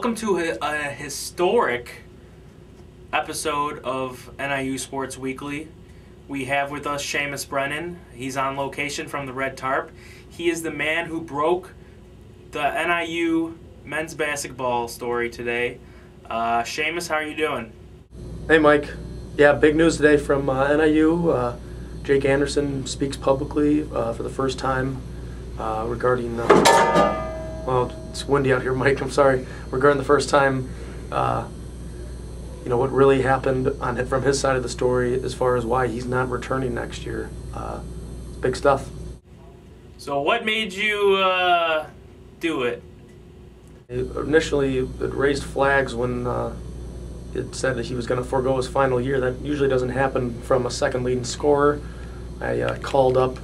Welcome to a historic episode of NIU Sports Weekly. We have with us Seamus Brennan. He's on location from the Red Tarp. He is the man who broke the NIU men's basketball story today. Seamus, how are you doing? Hey, Mike. Yeah, big news today from NIU. Jake Anderson speaks publicly for the first time regarding well, it's windy out here, Mike. I'm sorry. Regarding the first time, what really happened from his side of the story as far as why he's not returning next year. Big stuff. So what made you do it? Initially, it raised flags when it said that he was going to forego his final year. That usually doesn't happen from a second leading scorer. I called up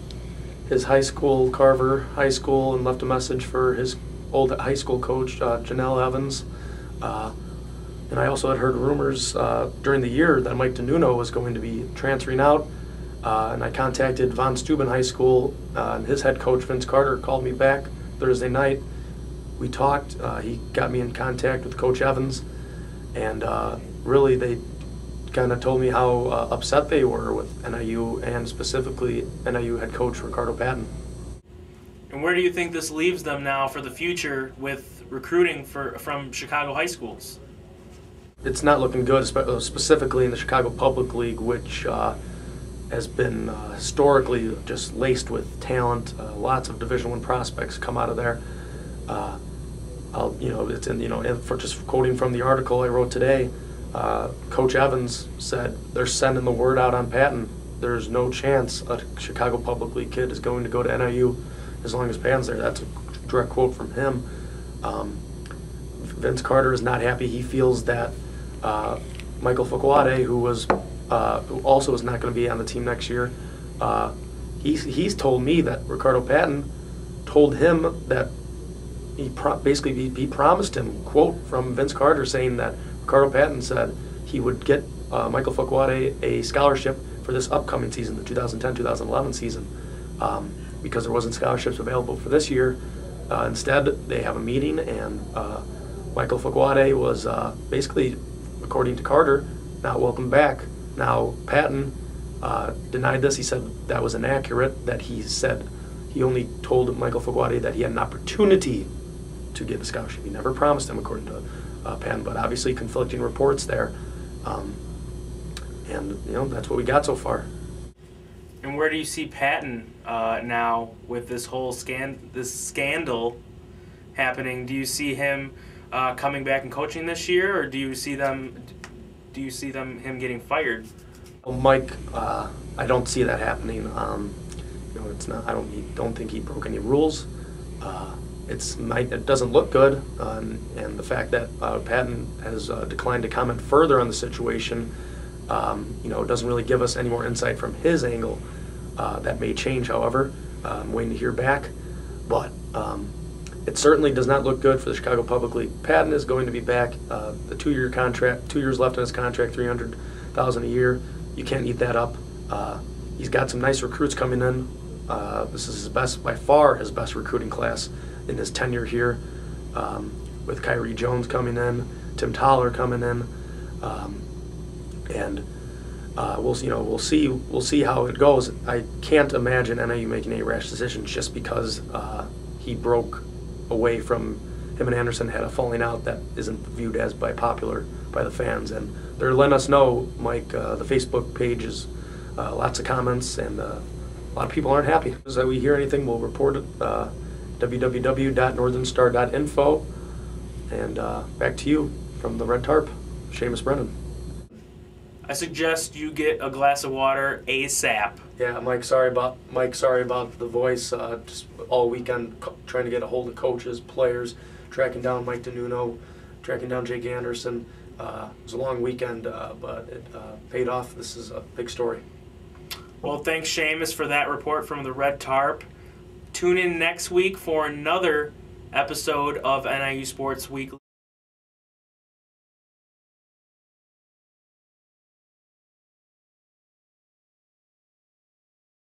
his high school, Carver High School, and left a message for his old high school coach, Janelle Evans. And I also had heard rumors during the year that Mike DeNoona was going to be transferring out. And I contacted Von Steuben High School, and his head coach, Vince Carter, called me back Thursday night. We talked. He got me in contact with Coach Evans, and really they kind of told me how upset they were with NIU, and specifically NIU head coach Ricardo Patton. And where do you think this leaves them now for the future with recruiting from Chicago high schools? It's not looking good, specifically in the Chicago Public League, which has been historically just laced with talent. Lots of Division I prospects come out of there. For just quoting from the article I wrote today, Coach Evans said they're sending the word out on Patton. There's no chance a Chicago Public League kid is going to go to NIU as long as Patton's there. That's a direct quote from him. Vince Carter is not happy. He feels that Michael Fukwade, who also is not going to be on the team next year, he's told me that Ricardo Patton told him that he promised him, quote from Vince Carter, saying that Ricardo Patton said he would get Michael Fukwade a scholarship for this upcoming season, the 2010-2011 season, because there wasn't scholarships available for this year. Instead, they have a meeting, and Michael Fukwade was basically, according to Carter, not welcome back. Now, Patton denied this. He said that was inaccurate, that he said he only told Michael Fukwade that he had an opportunity to get a scholarship. He never promised him, according to Patton, but obviously conflicting reports there. And that's what we got so far. And where do you see Patton now with this whole scandal happening? Do you see him coming back and coaching this year, or do you see him getting fired? Well, Mike, I don't see that happening. It's not. I don't think he broke any rules. It doesn't look good, and the fact that Patton has declined to comment further on the situation, doesn't really give us any more insight from his angle. That may change, however. I'm waiting to hear back, but it certainly does not look good for the Chicago Public League. Patton is going to be back. The 2-year contract, 2 years left in his contract, $300,000 a year. You can't eat that up. He's got some nice recruits coming in. This is by far his best recruiting class in his tenure here, with Kyrie Jones coming in, Tim Toller coming in, and we'll see how it goes. I can't imagine NIU making any rash decisions just because he broke away from him, and Anderson had a falling out that isn't viewed as popular by the fans, and they're letting us know, Mike. The Facebook page is lots of comments, and a lot of people aren't happy. As we hear anything, we'll report it. www.northernstar.info. And back to you from the Red Tarp, Seamus Brennan. I suggest you get a glass of water ASAP. Yeah, Mike. Sorry about the voice. Just all weekend trying to get a hold of coaches, players, tracking down Mike DeNoona, tracking down Jake Anderson. It was a long weekend, but it paid off. This is a big story. Well, thanks, Seamus, for that report from the Red Tarp. Tune in next week for another episode of NIU Sports Weekly.